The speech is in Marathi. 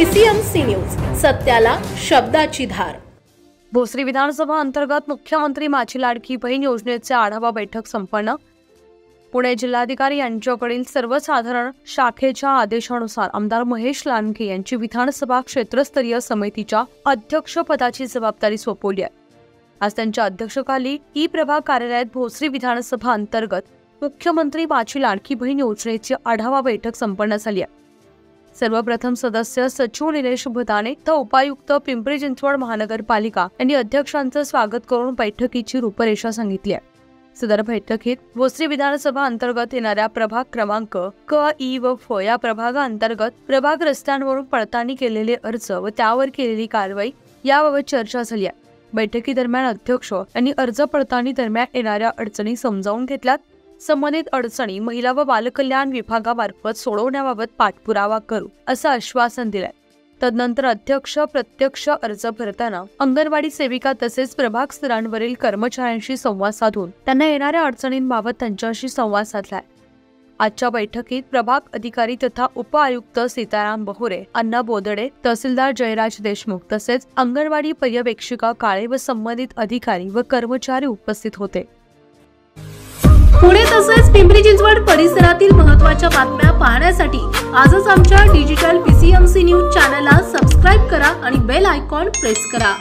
PCMC न्यूज, सत्याला शब्दाची धार। भोसरी विधानसभा अंतर्गत मुख्यमंत्री माझी लाडकी बहीण योजनेचे आढावा बैठक संपन्न। पुणे जिल्हाधिकारी यांच्याकडील सर्वसाधारण शाखेच्या आदेशानुसार आमदार महेश लांडगे यांची विधानसभा क्षेत्रस्तरीय समितीच्या अध्यक्षपदाची जबाबदारी सोपवली आहे। आज त्यांच्या अध्यक्षतेखाली ई प्रभाग कार्यालयात भोसरी विधानसभा अंतर्गत मुख्यमंत्री माझी लाडकी बहीण योजनेची आढावा बैठक संपन्न झाली आहे। सर्वप्रथम सदस्य सचिव निलेश भदाने तर उपायुक्त पिंपरी चिंचवड महानगरपालिका यांनी अध्यक्षांचं स्वागत करून बैठकीची रूपरेषा सांगितली आहे। सदर बैठकीत भोसरी विधानसभा अंतर्गत येणाऱ्या प्रभाग क्रमांक क, ई व फ या प्रभागांतर्गत प्रभाग रस्त्यांवरून पडताळणी केलेले अर्ज व त्यावर केलेली कारवाई याबाबत चर्चा झाली आहे। बैठकीदरम्यान अध्यक्ष यांनी अर्ज पडताळणी दरम्यान येणाऱ्या अडचणी समजावून घेतल्यात। संबंधित अडचणी महिला व बालकल्याण विभागामार्फत सोडवण्याबाबत पाठपुरावा करू असं आश्वासन दिलंय। तदनंतर अध्यक्ष प्रत्यक्ष अर्ज भरताना अंगणवाडी सेविका तसेच प्रभाग स्तरांवरील कर्मचाऱ्यांशी संवाद साधून त्यांना येणाऱ्या अडचणींबाबत त्यांच्याशी संवाद साधलाय। आजच्या बैठकीत प्रभाग अधिकारी तथा उपआयुक्त सीताराम बहोरे, अण्णा बोदडे, तहसीलदार जयराज देशमुख तसेच अंगणवाडी पर्यवेक्षिका काळे व संबंधित अधिकारी व कर्मचारी उपस्थित होते। पुणे तसेच पिंपरी चिंचवड परिसरातील महत्त्वाच्या बातम्या पाहण्यासाठी आजच आमच्या डिजिटल PCMC न्यूज चॅनलला सबस्क्राइब करा आणि बेल आयकॉन प्रेस करा।